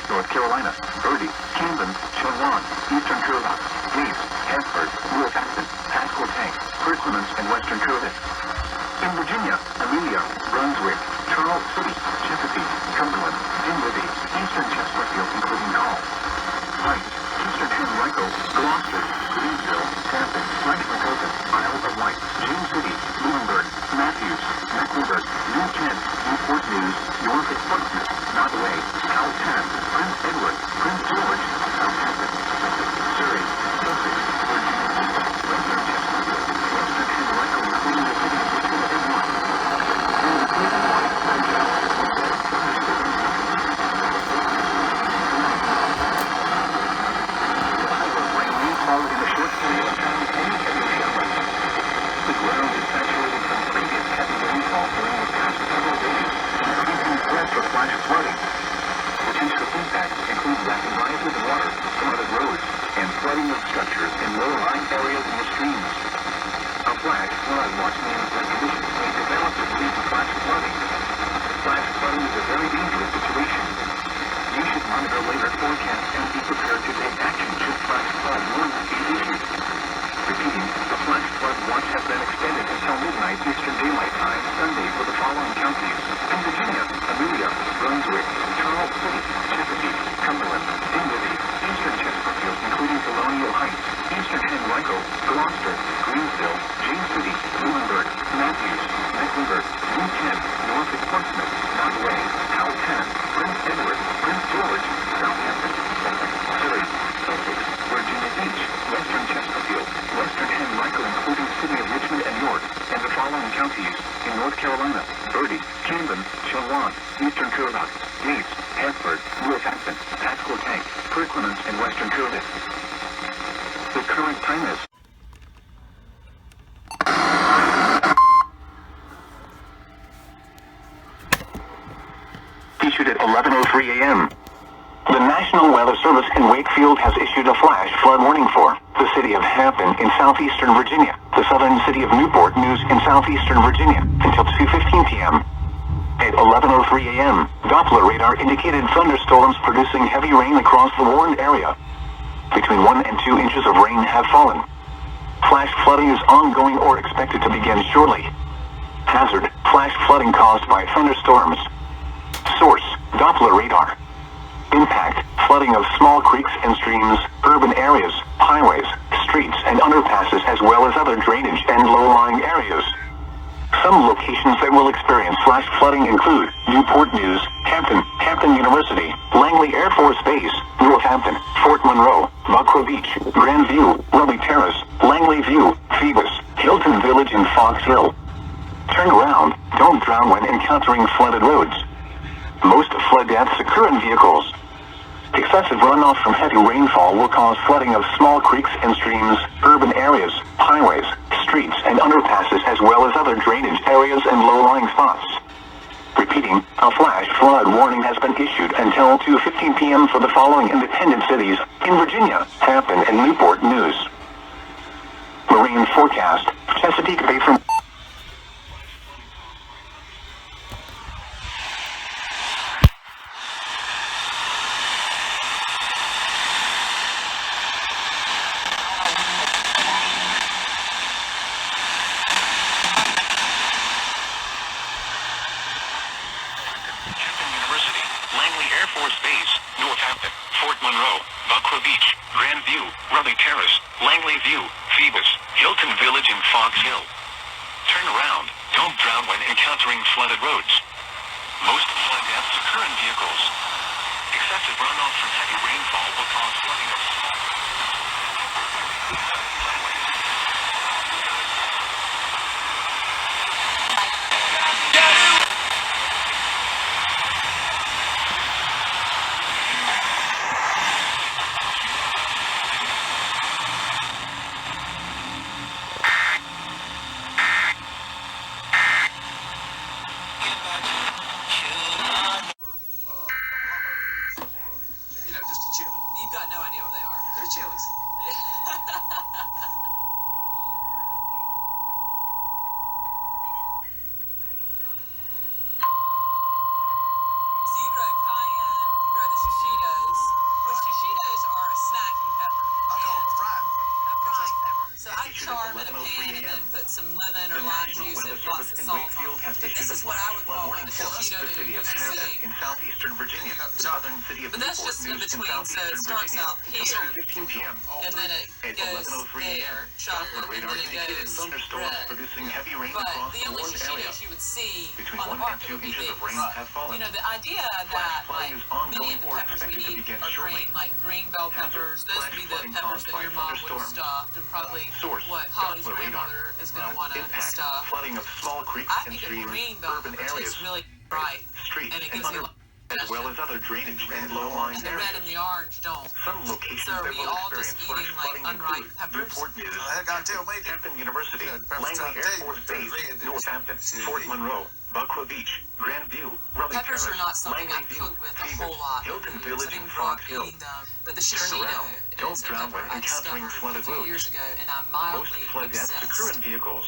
North Carolina, Birdie, Camden, Chilwan, Eastern Carolina, Gates, Hanford, Northampton, Pasco Tank, Perkins, and Western Carolina. In Virginia, Amelia, Brunswick, Charles City, Chesapeake, Cumberland, Dinwiddie, Eastern Chesterfield, including Gall, Heights, Eastern Henrico, Gloucester, Greenville, Hampton, Franklin, Isle of Wight, James City, Lunenburg, Matthews, Mecklenburg, New Kent, Newport News, Norfolk, Portsmouth, Nottoway, Powhatan, Prince Edward, Prince George, Southampton, Surrey, Sussex, Virginia Beach, Western Chesterfield, Western Henrico, including the city of Richmond and York, and including White, fall in a short period of time any heavy showers. The ground is saturated from previous heavy rainfall during the past several days, increasing threats of flash flooding. Potential impacts include rapid rises of water, flooded roads, and flooding of structures in low-lying areas in the streams. A flash flood watch means that conditions may develop to lead to flash flooding. Flash flooding is a very dangerous situation. You should monitor later forecasts and be prepared to take action should flash flood warnings be issued. Repeating, the flash flood watch has been extended until midnight Eastern Daylight Time Sunday for the following counties: in Virginia, Amelia, Brunswick, Charles City, Chesapeake, Cumberland, Dinwiddie, Eastern Chesterfield, including Colonial Heights, Eastern Henrico, Gloucester, Greenville, James City, Lunenburg, Matthews, Mecklenburg, New Kent, Norfolk, Portsmouth, Nottoway, Powhatan, Prince Edward, Prince George, Southampton, Surrey, Sussex, Virginia Beach, Western Chesterfield, Western Henrico, including city of Richmond and York, and the following counties: in North Carolina, Birdie, Camden, Chilwan, Eastern Carolina, Gates, Hanford, Northampton, Pasco Tank, Perkins, and Western Carolina. The current time is issued at 11:03 a.m. The National Weather Service in Wakefield has issued a flash flood warning for the city of Hampton in southeastern Virginia, the southern city of Newport News in southeastern Virginia, until 2:15 p.m. At 11:03 a.m., Doppler radar indicated thunderstorms producing heavy rain across the warned area. Between 1 and 2 inches of rain have fallen. Flash flooding is ongoing or expected to begin shortly. Hazard: flash flooding caused by thunderstorms. Source: Doppler radar. Impact: flooding of small creeks and streams, urban areas, highways, streets, and underpasses, as well as other drainage and low-lying areas. Some locations that will experience flash flooding include Newport News, Hampton, Hampton University, Langley Air Force Base, Northampton, Fort Monroe, Buckrow Beach, Grandview, Ruby Terrace, Langley View, Phoebus, Hilton Village, and Fox Hill. Turn around, don't drown when encountering flooded roads. Most flood deaths occur in vehicles. Excessive runoff from heavy rainfall will cause flooding of small creeks and streams, urban areas, highways, streets, and underpasses, as well as other drainage areas and low-lying spots. Repeating, a flash flood warning has been issued until 2:15 p.m. for the following independent cities in Virginia, Hampton, and Newport News. Marine forecast: Chesapeake Bay from Langley Air Force Base, Northampton, Fort Monroe, Buckrow Beach, Grandview, Ruby Terrace, Langley View, Phoebus, Hilton Village, and Fox Hill. Turn around, don't drown when encountering flooded roads. Most flood deaths occur in vehicles. Excessive runoff from heavy rainfall will cause flooding of small You've got no idea what they are. They're chilies. So you grow cayenne, you grow the shishitos. put some lemon or The lime National juice Weather and lots Service of in salt on Wakefield it. has But issued this a is what I flash would flood call a warning for shishito the that city you're of used to Hampton seeing. in southeastern Virginia, the southern city of But that's Newport just in News in between, so it southeastern starts Virginia out until here, 2:15 p.m. and then it At goes 11:03 there, a.m., chocolate, Doppler and radar then it indicated goes thunderstorms red. producing heavy rain But across the the only warned area. shishitos you would see Between on the 1 and market 2 would be inches of these. rain have fallen. You know, the idea Flash that, flooding like, is many ongoing of the or peppers we expected to eat begin are shortly. green, like green bell Hazard, peppers. Those flash would be the flooding peppers caused that by your mom would have thunderstorms. stuffed, and probably Source, what Holly's Doppler radar. grandmother is going to want to Impact, stuff. flooding of small creeks I and think a streams, green bell urban pepper areas, tastes really bright, streets, and it and gives me under, like as well as other drainage and low-lying and the red areas. and the orange don't. Some locations So are that we will all experience just flash eating like flooding unripe include peppers? Newport News, I gotta tell me, Hampton University, Yeah, the peppers Langley trying to Air tell you Force that they're Base, red. Northampton, See, Fort yeah. Monroe, Buckle Beach, Grandview, Raleigh Peppers Terrace, are not something Langley I've View, cooked with a Phoebus, whole lot Hilton over the years. I Village, and didn't grow up Fox Hill. eating them, but the Turn shishito around. Don't is a drown pepper when I encountering discovered a flooded few roads. years ago, and I'm Most mildly flood deaths occur in obsessed. vehicles.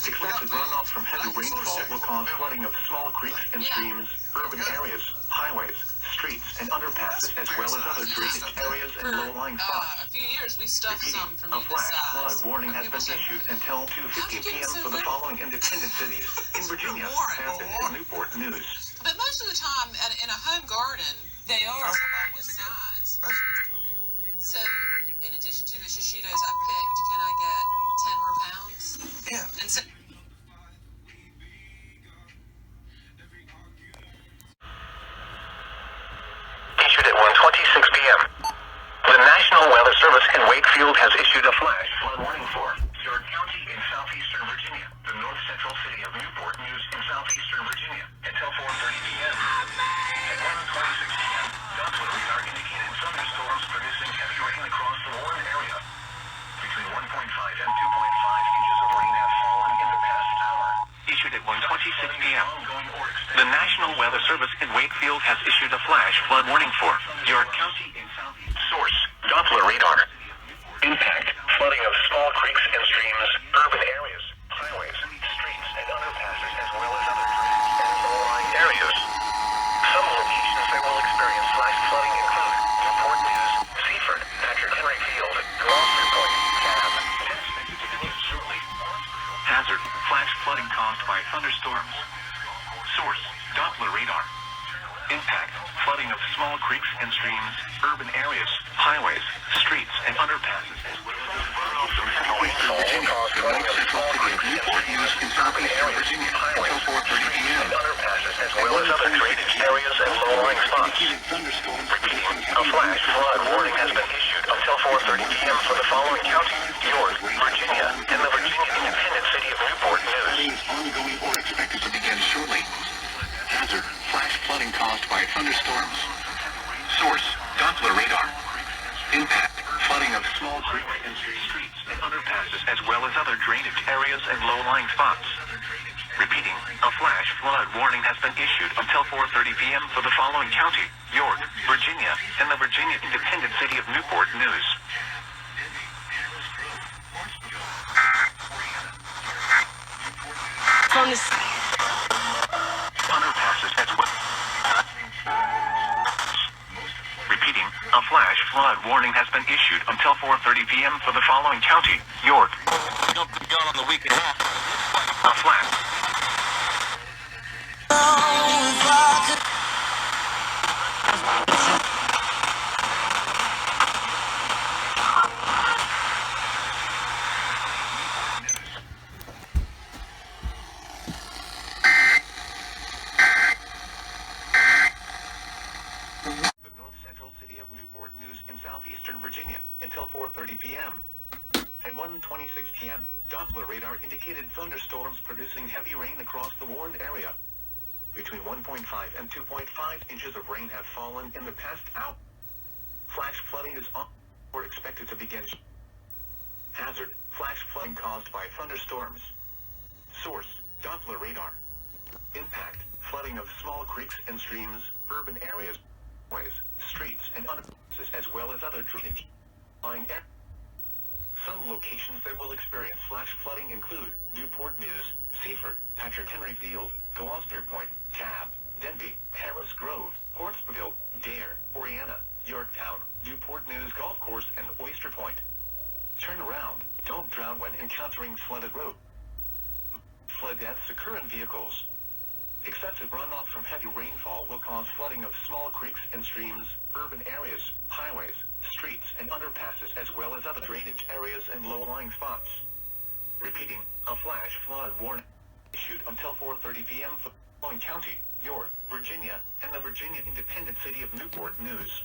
Excessive runoff from heavy rainfall will cause flooding of small creeks and Yeah. streams, urban areas, highways, streets, and underpasses, as well as other drainage areas and For low-lying spots. a few years, we stuffed Repeating, some from a either flash side. flood warning And has people been said, issued until 2:15 p.m. so for the little? following independent cities in Virginia, Warren. Hampton, and Newport News. But most of the time, in a home garden, they are about this size. So, in addition to the shishitos I picked, can I get 10 more pounds? Yeah. And so, Issued at 1:26 p.m. The National Weather Service in Wakefield has issued a flash flood warning for York County in southeastern Virginia, the north central city of Newport News in southeastern Virginia, until 4:30 p.m. At 1:26 p.m., Doppler radar indicated thunderstorms producing heavy rain across the warned area. Between 1.5 and 2.5 inches of rain have fallen in the past hour. Issued at 1:26 p.m. The National Weather Service in Wakefield has issued a flash flood warning for York County in southeast. Source, Doppler radar. Impact, flooding of small creeks and streams, urban areas, highways, streets, and underpasses, as well as other drainage and low-lying areas. Some locations that will experience flash flooding include Newport News, Seaford, Patrick Henry Field, Gloucester Point, Cab, Hazard, flash flooding caused by thunderstorms. Source, Doppler radar. Impact, flooding of small creeks and streams, urban areas, highways, streets, and underpasses, as well as heavy rainfall will cause flooding of small creeks and streams, urban areas, highways, streets, and underpasses, as well as other drainage areas and low-lying spots. Repeating, a flash flood warning has been issued until 4:30 p.m. for the following county: York, Virginia, and the Virginia independent city of Newport News. Ongoing or expected to begin shortly. Hazard, flash flooding caused by thunderstorms. Source, Doppler radar. Impact, flooding of small creeks and streets and underpasses, as well as other drainage areas and low-lying spots. Repeating, a flash flood warning has been issued until 4:30 p.m. for the following county: York, Virginia, and the Virginia independent city of Newport News. from the Underpasses as well. Repeating, a flash flood warning has been issued until 4:30 p.m. for the following county: York. Jumped the gun on the weekend. A flash. The north central city of Newport News in southeastern Virginia until 4:30 p.m. At 1:26 p.m., Doppler radar indicated thunderstorms producing heavy rain across the warned area. Between 1.5 and 2.5 inches of rain have fallen in the past hour. Flash flooding is on or expected to begin. Hazard, flash flooding caused by thunderstorms. Source, Doppler radar. Impact, flooding of small creeks and streams, urban areas, ways, streets, and underpasses, as well as other drainage. Some locations that will experience flash flooding include Newport News, Seaford, Patrick Henry Field, Gloucester Point, Cab, Denby, Harris Grove, Hortsville, Dare, Oriana, Yorktown, Newport News Golf Course, and Oyster Point. Turn around, don't drown drown when encountering flooded roads. Flood deaths occur in vehicles. Excessive runoff from heavy rainfall will cause flooding of small creeks and streams, urban areas, highways, streets, and underpasses, as well as other drainage areas and low-lying spots. Repeating, a flash flood warning issued until 4:30 p.m. for Floyd County, York, Virginia, and the Virginia Independent City of Newport News.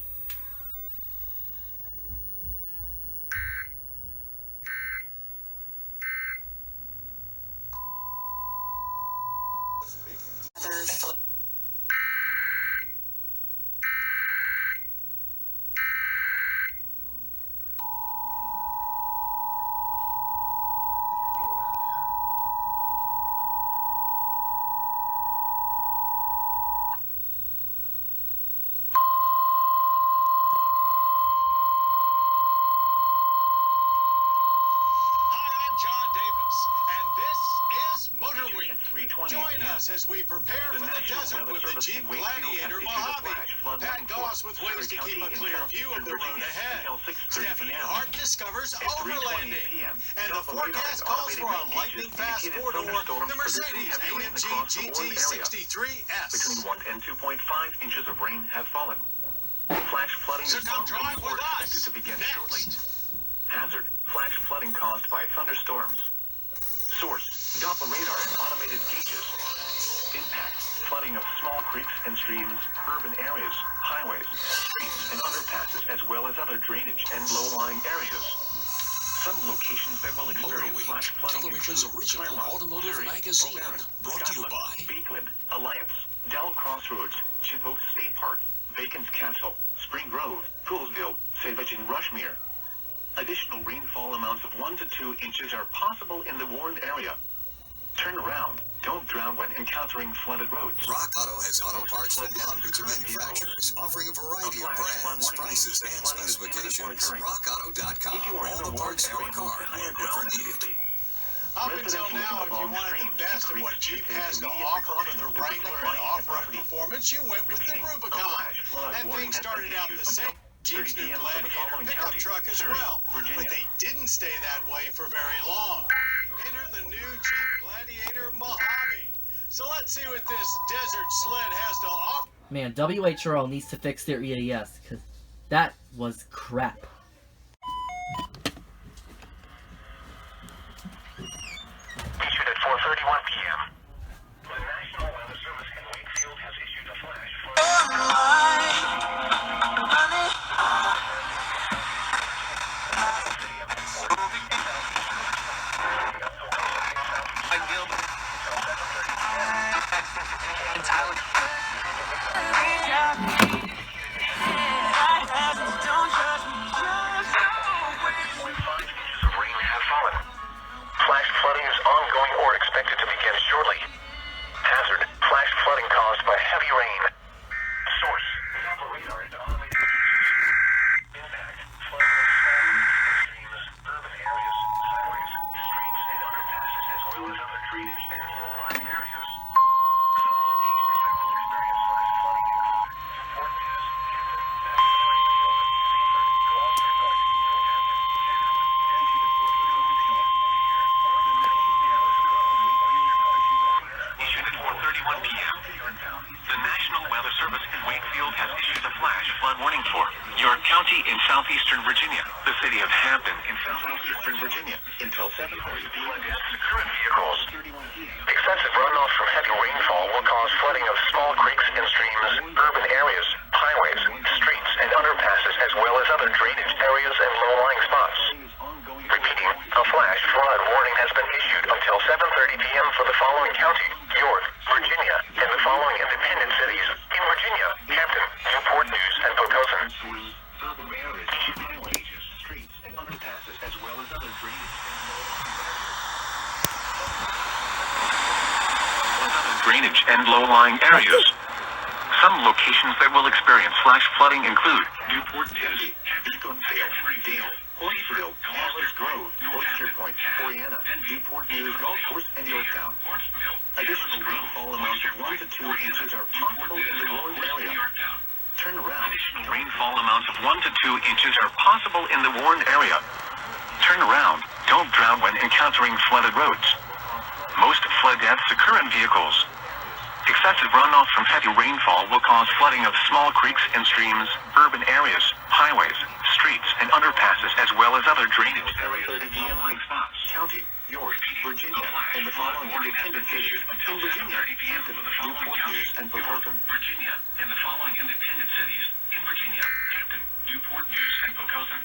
John Davis, and this is Motor Week. Join us as we prepare for the desert with the Jeep Gladiator Mojave. Pat Goss with ways to keep a clear view of the road ahead. Stephanie Hart discovers overlanding. And the forecast calls for a lightning-fast four-door, the Mercedes-AMG GT63S. Between 1 and 2.5 inches of rain have fallen. Flash flooding So is come drive with expected us. to begin Next. shortly. Hazard, flash flooding caused by thunderstorms. Source, Doppler radar and automated gauges. Impact, flooding of small creeks and streams, urban areas, highways, streets, and underpasses, as well as other drainage and low-lying areas. Some locations that will experience Motor Week, flash flooding television's include original Claremont, automotive Surrey, magazine, O'Barron, brought to you Scotland, by Beekland, Alliance, Dell Crossroads, Chippewa State Park, Bacon's Castle, Spring Grove, Poolsville, Savage, and Rushmere. Additional rainfall amounts of 1 to 2 inches are possible in the warned area. Turn around. Don't drown when encountering flooded roads. Rock Auto has auto parts from hundreds of manufacturers, offering a variety of brands, prices, and specifications. RockAuto.com. All the parts your car will ever need. Up until now, if you wanted the best of what Jeep has to offer for the Wrangler and off-road performance, you went with the Rubicon. And things started out the same. Jeep's new Gladiator pickup truck as well, but they didn't stay that way for very long. Enter the new Jeep Gladiator Mojave. So let's see what this desert sled has to offer. Man, WHRL needs to fix their EAS, because that was crap. Issued at 4:31 p.m. The National Weather Service in Wakefield has issued a flash flood. Flash flooding is ongoing or expected to begin shortly. Hazard, flash flooding caused by heavy rain. Source, Doppler radar and automated gauges. Impact, flooding of small creeks and streams, urban areas, highways, streets, and underpasses, as well as other drainage and low-lying areas. Some locations that will experience flash flooding include Newport News, Hampton, Wakefield, Seaford, Gloucester Point, Northampton, Chatham, and to the 4:31 p.m. Issued at 4:31 p.m. The National Weather Service in Wakefield has issued a flash flood warning for York County in southeastern Virginia, the city of Hampton in southeastern Virginia, until 7:40 p.m. Current vehicles. Excessive runoff from heavy rainfall will cause flooding of small creeks and streams, urban areas, highways, streets, and underpasses, as well as other drainage areas and low-lying spots. Repeating, a flash flood warning has been issued until 7:30 p.m. for the following county, York, Virginia, and the following independent cities in Virginia, Hampton, Newport News, and Potosin. Urban areas, highways, streets, and underpasses, as well as other drainage and low-lying areas. Some locations that will experience flash flooding include Newport News, Beaconsdale, Dale, Horseville, Alice Grove, Oyster Point, Oriana, Newport News Golf Course, and Yorktown. Additional rainfall amounts of 1 to 2 inches are possible in the warned area. Turn around. Additional rainfall amounts of 1 to 2 inches are possible in the warned area. Turn around. don't drown when encountering flooded roads. Most flood deaths occur in vehicles. Excessive runoff from heavy rainfall will cause flooding of small creeks and streams, urban areas, highways, streets, and underpasses, as well as other drainage areas and low-lying spots. County, York, Virginia, and the following independent cities in Virginia, Hampton, Newport News, and Powhatan. Virginia, and the following independent cities in Virginia, Hampton, Newport News, and Powhatan.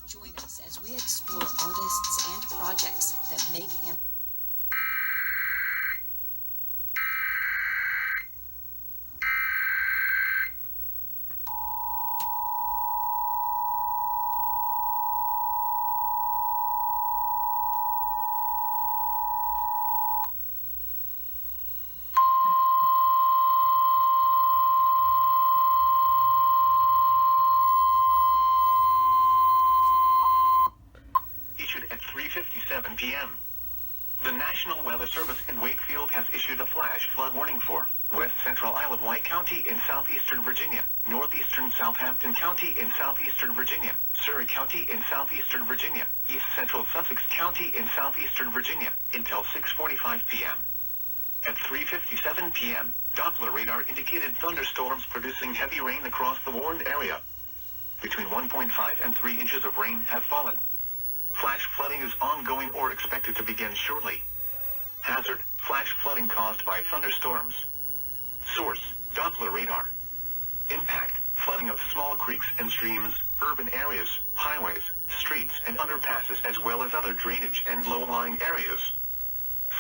Join us as we explore artists and projects that make him. Issued at 3:57 p.m. The National Weather Service in Wakefield has issued a flash flood warning for West Central Isle of Wight County in southeastern Virginia, northeastern Southampton County in southeastern Virginia, Surrey County in southeastern Virginia, east central Sussex County in southeastern Virginia, until 6:45 p.m. At 3:57 p.m., Doppler radar indicated thunderstorms producing heavy rain across the warned area. Between 1.5 and 3 inches of rain have fallen. Flash flooding is ongoing or expected to begin shortly. Hazard: flash flooding caused by thunderstorms. Source: Doppler radar. Impact: flooding of small creeks and streams, urban areas, highways, streets, and underpasses, as well as other drainage and low-lying areas.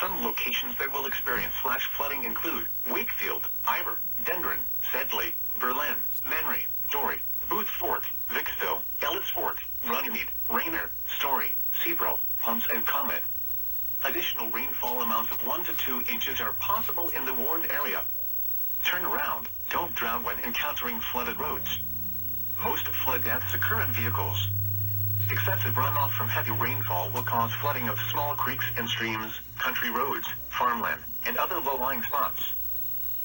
Some locations that will experience flash flooding include Wakefield, Ivor, Dendron, Sedley, Berlin, Menry, Dorey, Booth Fort, Vicksville, Ellis Fort, Runnymede, Rainier, Story, Seabrook, Ponce, and Comet. Additional rainfall amounts of 1 to 2 inches are possible in the warned area. Turn around, don't drown when encountering flooded roads. Most flood deaths occur in vehicles. Excessive runoff from heavy rainfall will cause flooding of small creeks and streams, country roads, farmland, and other low-lying spots.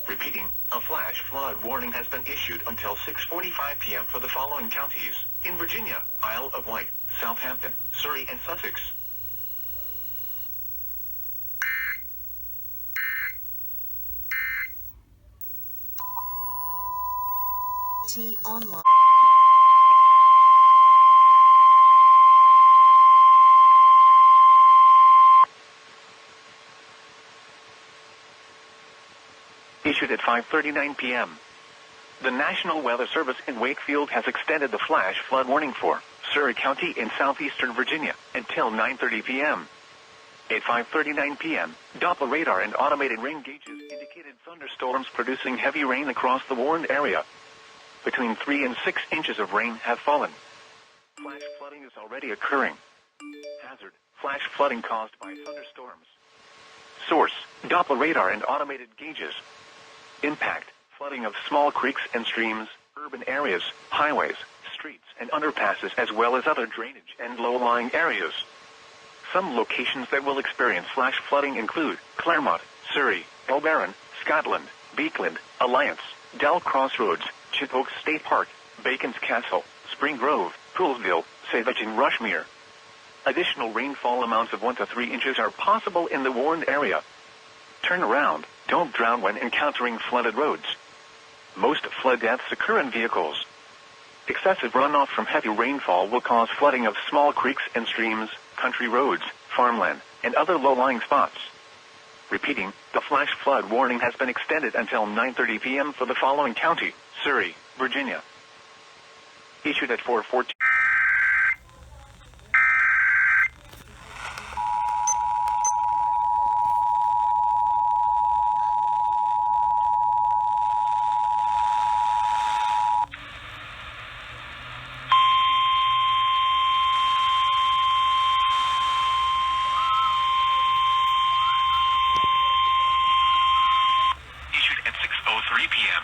Repeating, a flash flood warning has been issued until 6:45 p.m. for the following counties in Virginia, Isle of Wight, Southampton, Surrey, and Sussex. T online. Issued at 5:39 p.m. The National Weather Service in Wakefield has extended the flash flood warning for Surrey County in southeastern Virginia until 9:30 p.m. At 5:39 p.m., Doppler radar and automated rain gauges indicated thunderstorms producing heavy rain across the warned area. Between 3 and 6 inches of rain have fallen. Flash flooding is already occurring. Hazard: flash flooding caused by thunderstorms. Source: Doppler radar and automated gauges. Impact: flooding of small creeks and streams, urban areas, highways, streets, and underpasses, as well as other drainage and low-lying areas. Some locations that will experience flash flooding include Claremont, Surrey, Elbaron, Scotland, Beekland, Alliance, Dell Crossroads, Chippewa State Park, Bacon's Castle, Spring Grove, Poolsville, Savage, and Rushmere. Additional rainfall amounts of 1 to 3 inches are possible in the warned area. Turn around, don't drown when encountering flooded roads. Most flood deaths occur in vehicles. Excessive runoff from heavy rainfall will cause flooding of small creeks and streams, country roads, farmland, and other low-lying spots. Repeating, the flash flood warning has been extended until 9:30 p.m. for the following county: Surrey, Virginia. Issued at 4:14. Issued at 6:03 p.m.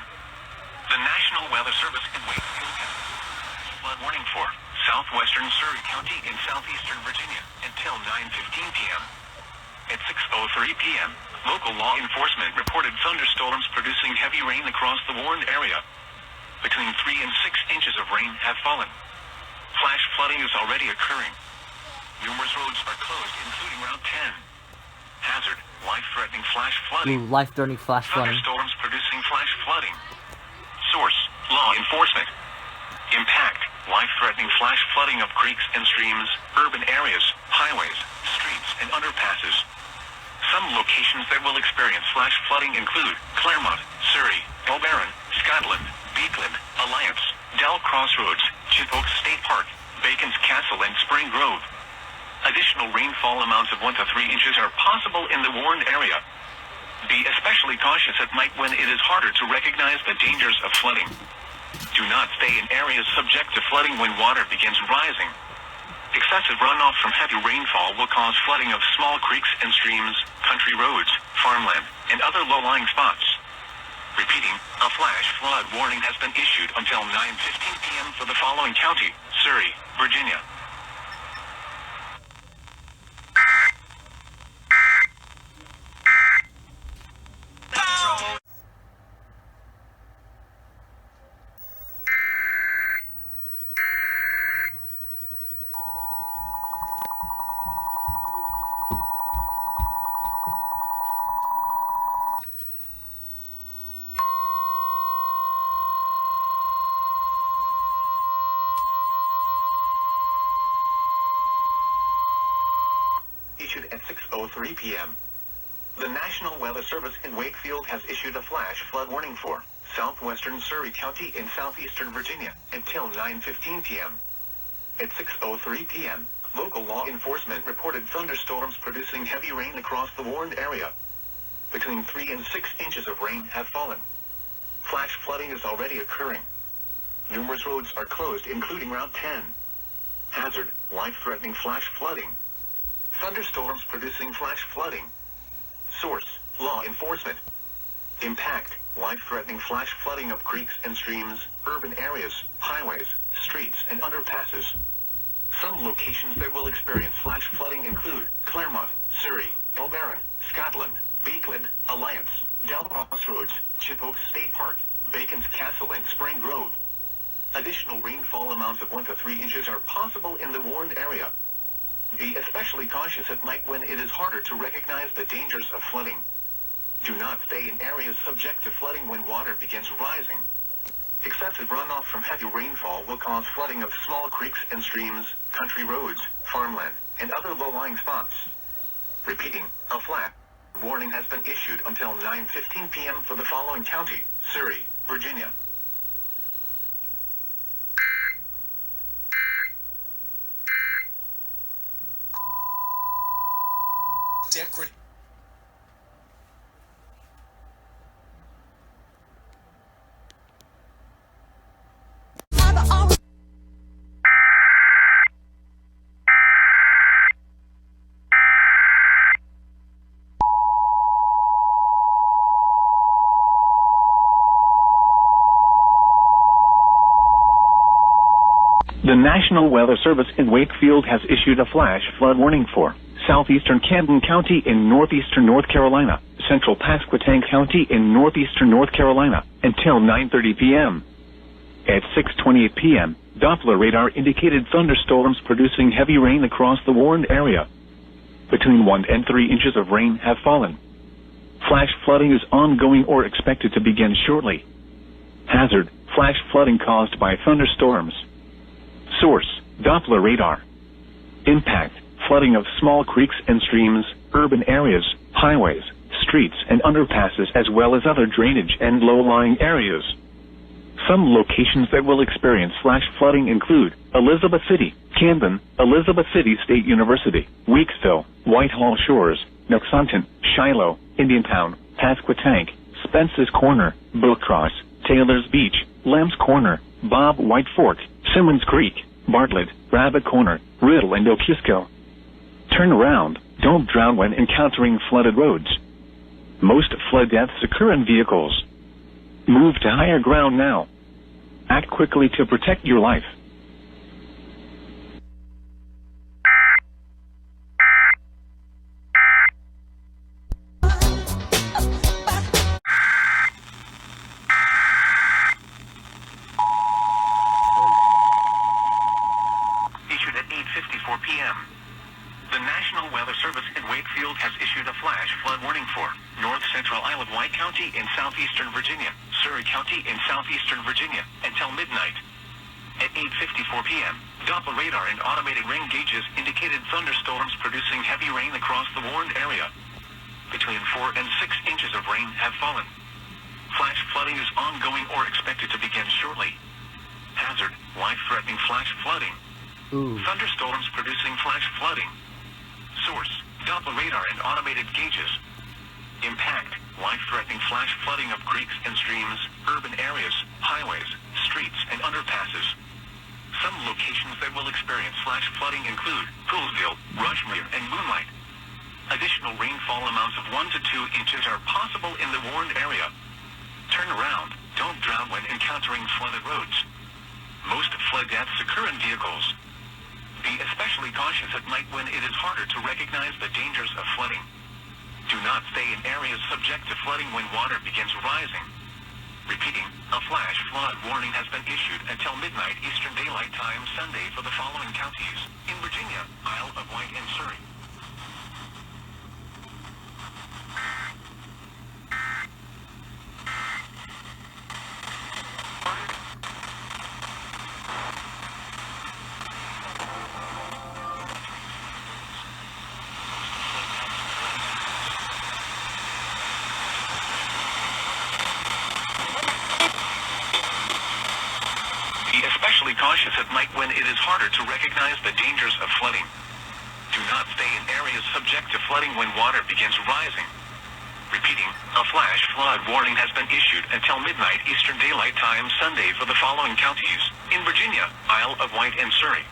The National Weather Service in Wakefield has issued a flood warning for southwestern Surrey County in southeastern Virginia until 9:15 p.m. At 6:03 p.m., Local law enforcement reported thunderstorms producing heavy rain across the warned area. Between 3 and 6 inches of rain have fallen. Flash flooding is already occurring. Numerous roads are closed, including Route 10. Hazard, life-threatening flash flooding. Life-threatening flash flooding. Thunderstorms producing flash flooding. Source, law enforcement. Impact, life-threatening flash flooding of creeks and streams, urban areas, highways, streets, and underpasses. Some locations that will experience flash flooding include Claremont, Surrey, Elbaron, Scotland, Beekland, Alliance, Dell Crossroads, Chippewa State Park, Bacon's Castle, and Spring Grove. Additional rainfall amounts of 1 to 3 inches are possible in the warned area. Be especially cautious at night when it is harder to recognize the dangers of flooding. Do not stay in areas subject to flooding when water begins rising. Excessive runoff from heavy rainfall will cause flooding of small creeks and streams, country roads, farmland, and other low-lying spots. Repeating, a flash flood warning has been issued until 9:15 p.m. for the following county: Surrey, Virginia. Issued at 6:03 p.m. The National Weather Service in Wakefield has issued a flash flood warning for southwestern Surrey County in southeastern Virginia until 9:15 p.m. At 6:03 p.m., local law enforcement reported thunderstorms producing heavy rain across the warned area. Between 3 and 6 inches of rain have fallen. Flash flooding is already occurring. Numerous roads are closed, including Route 10. Hazard, life-threatening flash flooding. Thunderstorms producing flash flooding. Source, law enforcement. Impact, life-threatening flash flooding of creeks and streams, urban areas, highways, streets, and underpasses. Some locations that will experience flash flooding include Claremont, Surrey, Elbaron, Scotland, Beekland, Alliance, Dell Crossroads, Chippewa State Park, Bacon's Castle, and Spring Grove. Additional rainfall amounts of 1 to 3 inches are possible in the warned area. Be especially cautious at night when it is harder to recognize the dangers of flooding. Do not stay in areas subject to flooding when water begins rising. Excessive runoff from heavy rainfall will cause flooding of small creeks and streams, country roads, farmland, and other low-lying spots. Repeating, a flash warning has been issued until 9:15 p.m. for the following county: Surrey, Virginia. Decorative. The National Weather Service in Wakefield has issued a flash flood warning for southeastern Camden County in northeastern North Carolina, central Pasquotank County in northeastern North Carolina, until 9:30 p.m. At 6:28 p.m., Doppler radar indicated thunderstorms producing heavy rain across the warned area. Between 1 and 3 inches of rain have fallen. Flash flooding is ongoing or expected to begin shortly. Hazard, flash flooding caused by thunderstorms. Source, Doppler radar. Impact, flooding of small creeks and streams, urban areas, highways, streets, and underpasses, as well as other drainage and low-lying areas. Some locations that will experience flash flooding include Elizabeth City, Camden, Elizabeth City State University, Weeksville, Whitehall Shores, Noxonton, Shiloh, Indiantown, Pasquotank, Spence's Corner, Bookcross, Taylor's Beach, Lamb's Corner, Bob White Fork, Simmons Creek, Bartlett, Rabbit Corner, Riddle, and Okisko. Turn around. Don't drown when encountering flooded roads. Most flood deaths occur in vehicles. Move to higher ground now. Act quickly to protect your life. flash flood warning for North Central Isle of Wight County in southeastern Virginia, Surrey County in southeastern Virginia, until midnight. At 8:54 p.m., Doppler radar and automated rain gauges indicated thunderstorms producing heavy rain across the warned area. Between 4 and 6 inches of rain have fallen. Flash flooding is ongoing or expected to begin shortly. Hazard, life-threatening flash flooding. Ooh. Thunderstorms producing flash flooding. Source, Doppler radar and automated gauges. Impact, life-threatening flash flooding of creeks and streams, urban areas, highways, streets, and underpasses. Some locations that will experience flash flooding include Poolsville, Rushmere, and Moonlight. Additional rainfall amounts of 1 to 2 inches are possible in the warned area. Turn around, don't drown when encountering flooded roads. Most flood deaths occur in vehicles. Be especially cautious at night when it is harder to recognize the dangers of flooding. Do not stay in areas subject to flooding when water begins rising. Repeating, a flash flood warning has been issued until midnight Eastern Daylight Time Sunday for the following counties: in Virginia, Isle of Wight, and Surrey. Be especially cautious at night when it is harder to recognize the dangers of flooding. Do not stay in areas subject to flooding when water begins rising. Repeating, a flash flood warning has been issued until midnight Eastern Daylight Time Sunday for the following counties: in Virginia, Isle of Wight, and Surrey.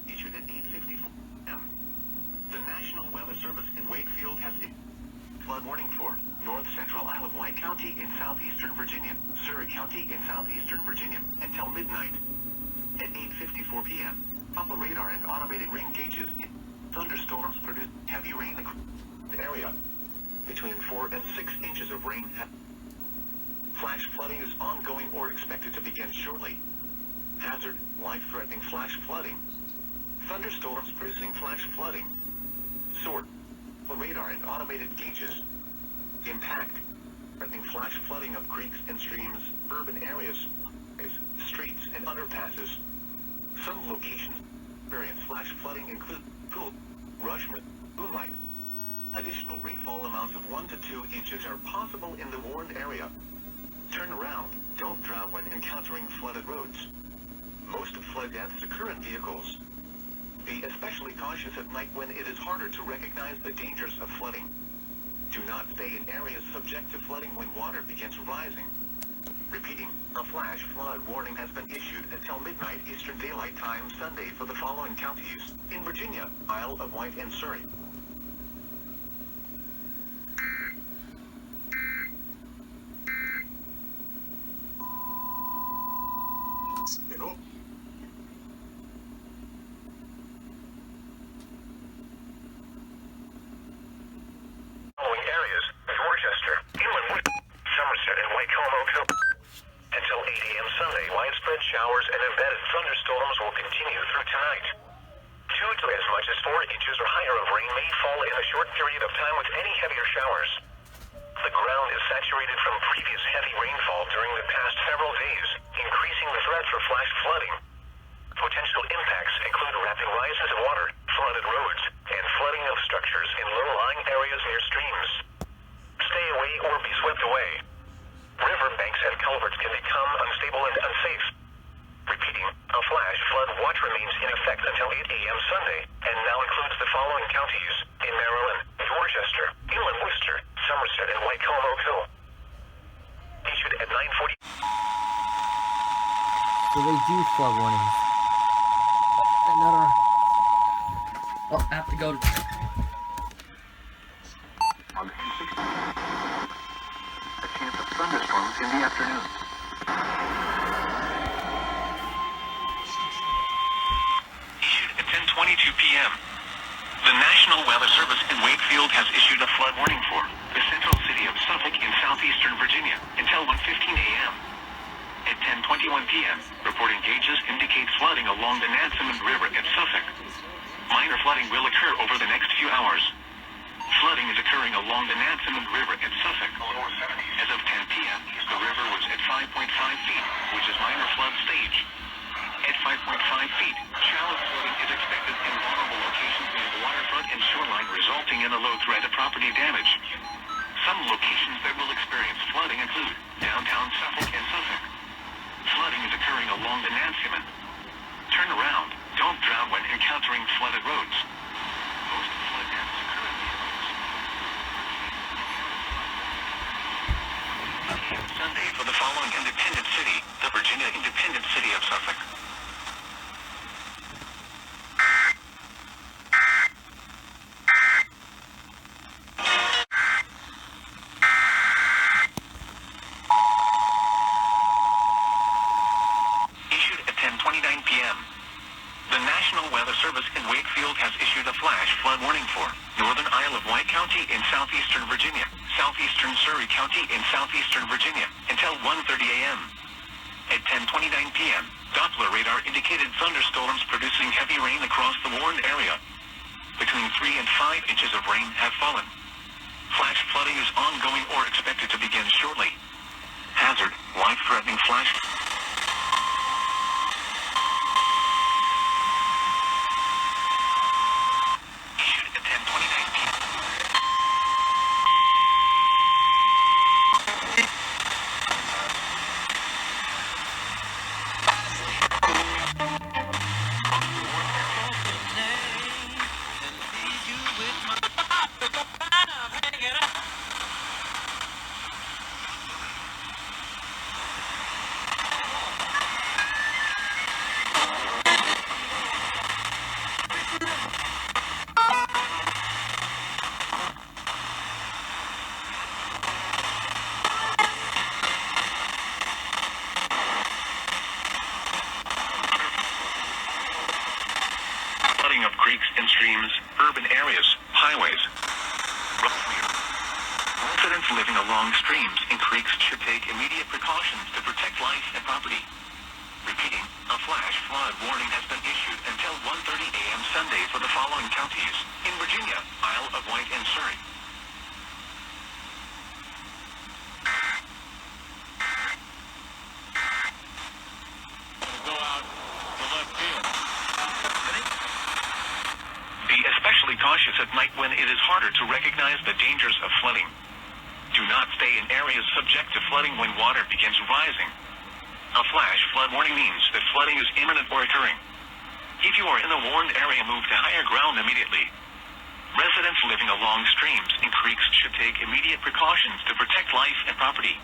Issued at 8:54 p.m. The National Weather Service in Wakefield has issued flood warning for North Central Isle of Wight County in southeastern Virginia, Surrey County in southeastern Virginia, until midnight. At 8:54 p.m., Doppler radar and automated rain gauges in thunderstorms produce heavy rain across the area. Between 4 and 6 inches of rain. Flash flooding is ongoing or expected to begin shortly. Hazard, life-threatening flash flooding. Thunderstorms producing flash flooding. Source, radar and automated gauges. Impact, threatening flash flooding of creeks and streams, urban areas, streets, and underpasses. Some locations experience flash flooding include Pool, Rushmere, Moonlight. Additional rainfall amounts of 1 to 2 inches are possible in the warned area. Turn around, don't drown when encountering flooded roads. Most flood deaths occur in vehicles. Be especially cautious at night when it is harder to recognize the dangers of flooding. Do not stay in areas subject to flooding when water begins rising. Repeating, a flash flood warning has been issued until midnight Eastern Daylight Time Sunday for the following counties: in Virginia, Isle of Wight, and Surrey. Following areas: Dorchester, Inland, Somerset, and Wakefield. Until 8 a.m. Sunday, widespread showers and embedded thunderstorms will continue through tonight. 2 to as much as 4 inches or higher of rain may fall in a short period of time with any heavier showers. The ground is saturated from previous heavy rainfall during the past several days, increasing the threat for flash flooding. Potential impacts include rapid rises of water, flooded roads, and flooding of structures in low-lying areas near streams. Stay away or be swept away. River banks and culverts can become unstable and unsafe. Repeating, a flash flood watch remains in effect until 8 a.m. Sunday, and now includes the following counties: in Maryland, Dorchester, Inland Worcester, Somerset, and Wakefield. Issued at 9:40. So they do flood warnings. Another. Oh, I have to go. in the afternoon. Issued at 10:22 p.m. The National Weather Service in Wakefield has issued a flood warning for the central city of Suffolk in southeastern Virginia until 1:15 a.m. At 10:21 p.m., reporting gauges indicate flooding along the Nansemond River at Suffolk. Minor flooding will occur over the next few hours. Flooding is occurring along the Nansemond River at Suffolk. As of 10 p.m., the river was at 5.5 feet, which is minor flood stage. At 5.5 feet, shallow flooding is expected in vulnerable locations near the waterfront and shoreline, resulting in a low threat of property damage. Some locations that will experience flooding include downtown Suffolk and Suffolk. Flooding is occurring along the Nansemond. Turn around. Don't drown when encountering flooded roads. Most flood dams occur in the Sunday for the following independent city, the Virginia Independent City of Suffolk. Issued at 10:29 p.m. The National Weather Service in Wakefield has issued a flash flood warning for northern Isle of Wight County in southeastern Virginia, southeastern Surrey County in southeastern Virginia, until 1:30 a.m. At 10:29 p.m., Doppler radar indicated thunderstorms producing heavy rain across the warned area. Between 3 and 5 inches of rain have fallen. Flash flooding is ongoing or expected to begin shortly. Hazard, life-threatening flash. Issued at 10:29 p.m. Flooding of creeks and streams, urban areas, highways. Residents living along streams and creeks should take immediate precautions to protect life and property. Repeating, a flash flood warning has been issued until 1:30 a.m. Sunday for the following counties in Virginia, Isle of Wight and Surrey. Go out to left field. Be especially cautious at night when it is harder to recognize the dangers of flooding. Do not stay in areas subject to flooding when water begins rising. A flash flood warning means that flooding is imminent or occurring. If you are in a warned area, move to higher ground immediately. Residents living along streams and creeks should take immediate precautions to protect life and property.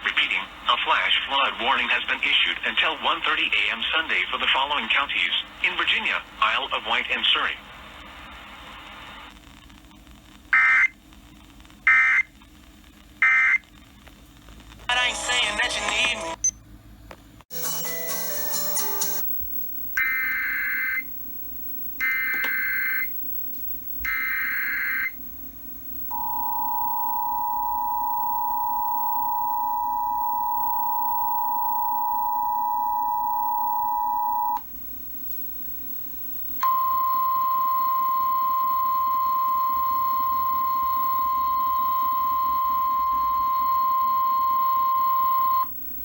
Repeating, a flash flood warning has been issued until 1:30 a.m. Sunday for the following counties in Virginia, Isle of Wight and Surrey. I ain't saying that you need me.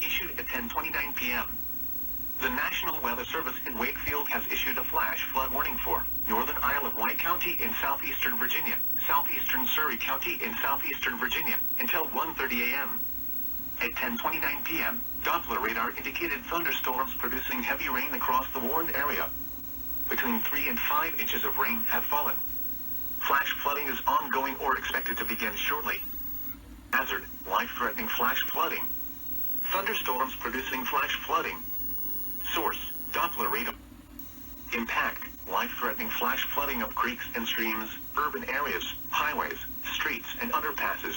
Issued at 10:29 p.m. The National Weather Service in Wakefield has issued a flash flood warning for northern Isle of Wight County in southeastern Virginia, southeastern Surrey County in southeastern Virginia, until 1:30 a.m. At 10:29 p.m., Doppler radar indicated thunderstorms producing heavy rain across the warned area. Between 3 and 5 inches of rain have fallen. Flash flooding is ongoing or expected to begin shortly. Hazard, life-threatening flash flooding. Thunderstorms producing flash flooding. Source, Doppler radar. Impact, life-threatening flash flooding of creeks and streams, urban areas, highways, streets and underpasses.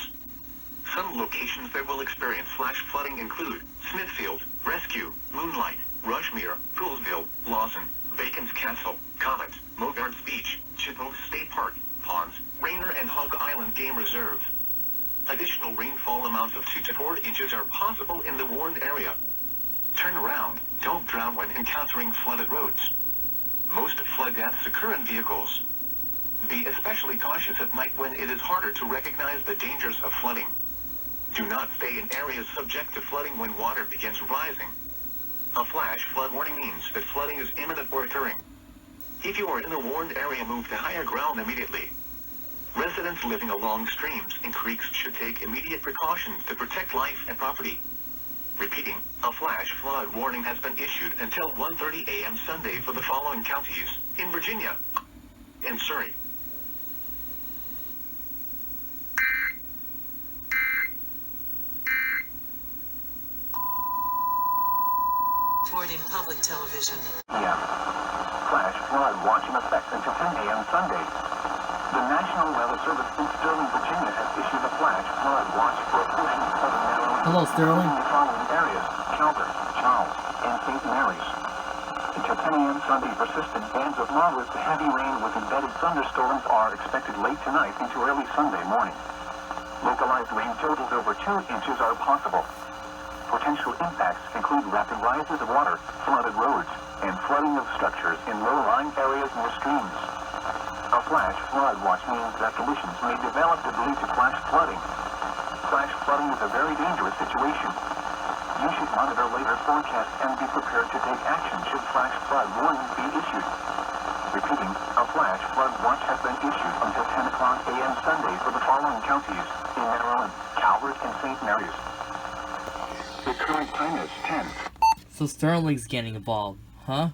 Some locations that will experience flash flooding include Smithfield, Rescue, Moonlight, Rushmere, Poolsville, Lawson, Bacon's Castle, Comet, Mogards Beach, Chippewa State Park, Ponds, Rainier and Hog Island Game Reserve. Additional rainfall amounts of 2 to 4 inches are possible in the warned area. Turn around, don't drown when encountering flooded roads. Most flood deaths occur in vehicles. Be especially cautious at night when it is harder to recognize the dangers of flooding. Do not stay in areas subject to flooding when water begins rising. A flash flood warning means that flooding is imminent or occurring. If you are in a warned area, move to higher ground immediately. Residents living along streams and creeks should take immediate precautions to protect life and property. Repeating, a flash flood warning has been issued until 1:30 a.m. Sunday for the following counties in Virginia and Surrey. Reporting public television. Yeah. Flash flood watch in effect until 10 a.m. Sunday. The National Weather Service in Sterling, Virginia has issued a flash flood watch for a portion of southern Maryland. Hello, Sterling. In the following areas: Calvert, Charles, and St. Mary's. Until 10 a.m. Sunday, persistent bands of moderate to heavy rain with embedded thunderstorms are expected late tonight into early Sunday morning. Localized rain totals over 2 inches are possible. Potential impacts include rapid rises of water, flooded roads, and flooding of structures in low-lying areas near streams. A flash flood watch means that conditions may develop that lead to flash flooding. Flash flooding is a very dangerous situation. You should monitor later forecasts and be prepared to take action should flash flood warnings be issued. Repeating, a flash flood watch has been issued until 10 o'clock a.m. Sunday for the following counties in Maryland: Calvert and St. Mary's. The current time is 10. So Sterling's getting involved, huh?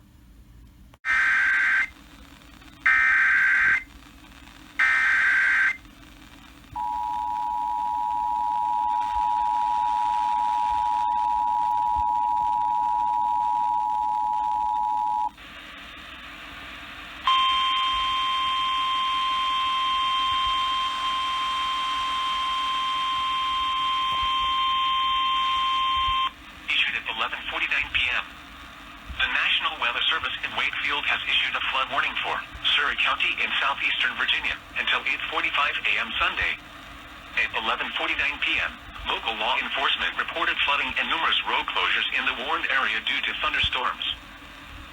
Issued at 11:49 p.m. The National Weather Service in Wakefield has issued a flood warning for Surrey County in southeastern Virginia until 8:45 a.m. Sunday. At 11:49 p.m., local law enforcement reported flooding and numerous road closures in the warned area due to thunderstorms.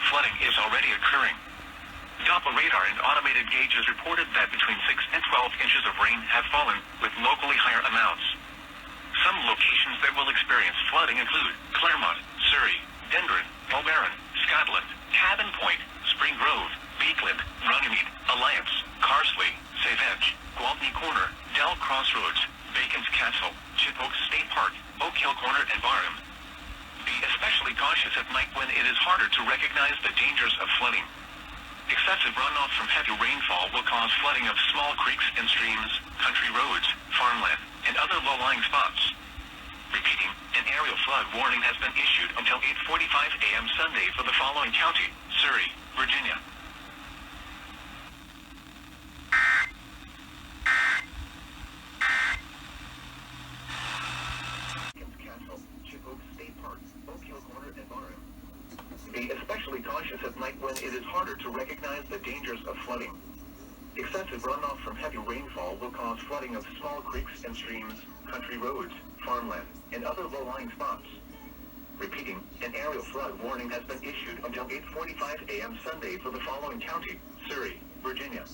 Flooding is already occurring. Doppler radar and automated gauges reported that between 6 and 12 inches of rain have fallen, with locally higher amounts. Some locations that will experience flooding include Claremont, Surrey, Denver, Mulbarron, Scotland, Cabin Point, Spring Grove, Beekland, Runnymede, Alliance, Carsley, Savage, Gwaltney Corner, Dell Crossroads, Bacon's Castle, Chippewa State Park, Oak Hill Corner, and Barham. Be especially cautious at night when it is harder to recognize the dangers of flooding. Excessive runoff from heavy rainfall will cause flooding of small creeks and streams, country roads, farmland, and other low-lying spots. Repeating, an aerial flood warning has been issued until 8:45 a.m. Sunday for the following county: Surrey, Virginia. Castle, Chippewa State Park, Oak Hill Corner, and Barham. Be especially cautious at night when it is harder to recognize the dangers of flooding. Excessive runoff from heavy rainfall will cause flooding of small creeks and streams, country roads, farmland, and other low-lying spots. Repeating, an aerial flood warning has been issued until 8:45 a.m. Sunday for the following county: Surrey, Virginia.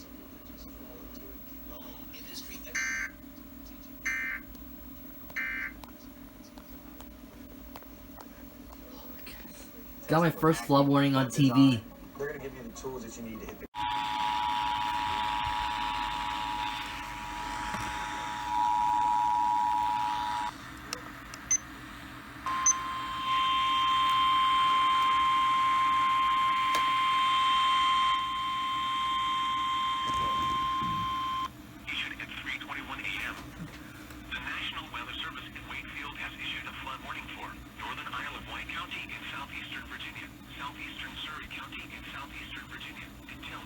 Got my first flood warning on TV. They're going to give you the tools that you need to hit the Issued at 3:21 a.m. The National Weather Service in Wakefield has issued a flood warning for Northern Isle of Wight County in southeastern Virginia, southeastern Surrey County in southeastern Virginia, until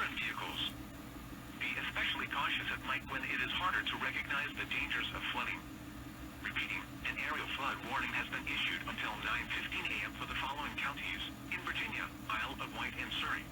current vehicles. Be especially cautious at night when it is harder to recognize the dangers of flooding. Repeating, an aerial flood warning has been issued until 9:15 a.m. for the following counties: in Virginia, Isle of Wight and Surrey.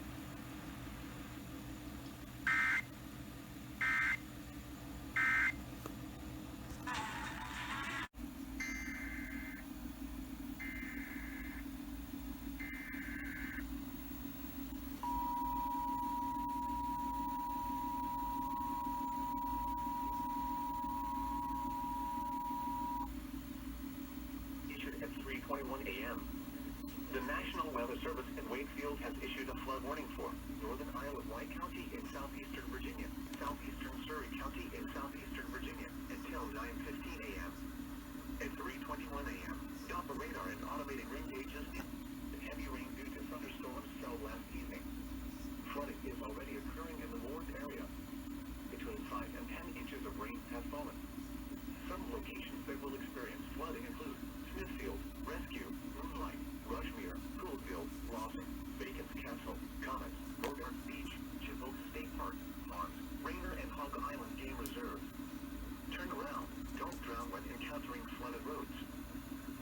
At 3:21 a.m. The National Weather Service in Wakefield has issued a flood warning for northern Isle of Wight County in southeastern Virginia, southeastern Surrey County in southeastern Virginia until 9:15 a.m. At 3:21 a.m., Doppler radar and automated rain gauges in heavy rain due to thunderstorms fell last evening. Flooding is already occurring in the warned area. Between 5 and 10 inches of rain have fallen. Some locations that will experience flooding include Smithfield, Rescue, Moonlight, Rushmere, Poolfield, Lawson, Bacon's Castle, Comets, Bogart Beach, Chippewa State Park, Ponds, Rainer and Hog Island Game Reserve. Turn around. Don't drown when encountering flooded roads.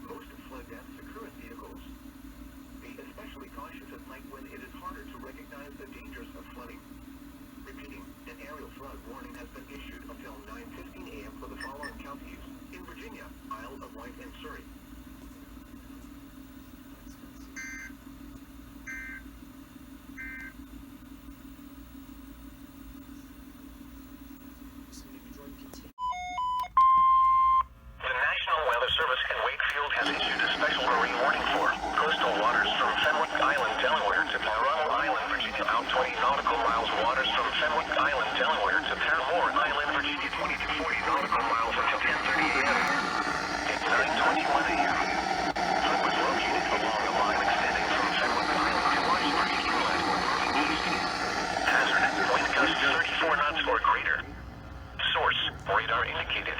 Most flood deaths occur in vehicles. Be especially cautious at night when it is harder to recognize the dangers of flooding. Repeating, an aerial flood warning has been issued until 9:15 a.m. for the following counties: in Virginia, Isle of Wight and Surrey. The National Weather Service in Wakefield has issued a special marine warning for coastal waters from Fenwick Island, Delaware to Paramore Island, Virginia, out 20 nautical miles. Waters from Fenwick Island, Delaware to Paramore Island, Virginia, 20 to 40 nautical miles until 10:30 a.m. At 9:21 a.m. Flood was located along a line extending from Fenwick Island to Washburn Inlet, moving east. Hazard, wind gusts 34 knots or greater. Source, radar indicated.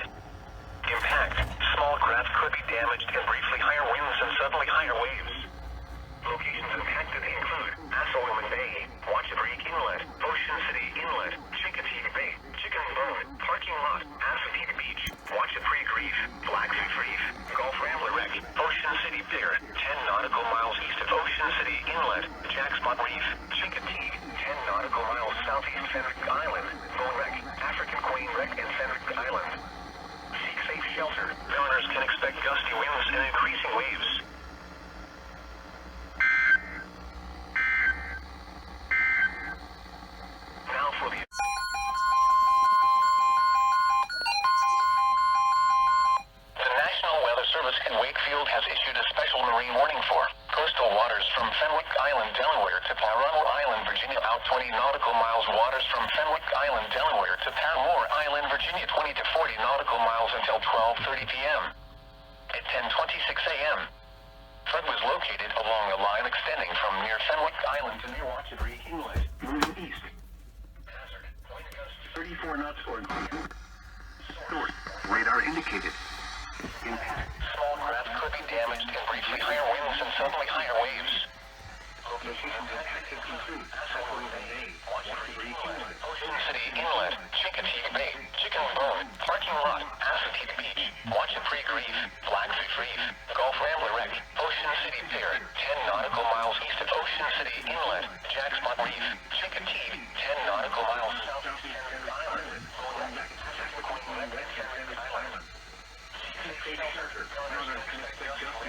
Impact, small craft could be damaged and briefly higher winds and suddenly higher waves. Locations impacted include Assalummon Bay, Watchabreek Inlet, Ocean City Inlet, Chincoteague Bay, Chicken Bone, Parking Lot, Assateague Beach, Watchapreek Reef, Blackfoot Reef, Gulf Rambler Wreck, Ocean City Pier, 10 nautical miles east of Ocean City Inlet, Jackspot Reef, Chincoteague, 10 nautical miles southeast Fenwick Island, Bone Wreck, African Queen Wreck and Fenwick Island. Seek safe shelter. Mariners can expect gusty winds and increasing waves. Now for the... The National Weather Service in Wakefield has issued a special marine warning for coastal waters from Fenwick Island, Delaware to Paramore Island, Virginia, out 20 nautical miles. Waters from Fenwick Island, Delaware to Paramore Island, Virginia, 20 to 40 nautical miles until 12:30 p.m. At 10:26 a.m. Flood was located along a line extending from near Fenwick Island to near Watchabreek Inlet, moving east. Hazard, wind gusts 34 knots or greater. Source, radar indicated. Impact, small craft could be damaged and briefly higher winds and suddenly higher waves. Locations impacted include Assalummon Bay, Watchabreek Inlet, Ocean City Inlet, Chincoteague Bay, Chicken Bone, Parking Lot, Assateague Beach, Watchapreek Reef, Blackfoot Reef, Gulf Rambler Wreck, Ocean City Pier, 10 nautical miles east of Ocean City Inlet, Jackspot Reef, Chincoteague, 10 nautical miles southeast Fenwick Island, Bone Wreck, African Queen Wreck and Fenwick Island. Seek safe shelter. Mariners can expect gusty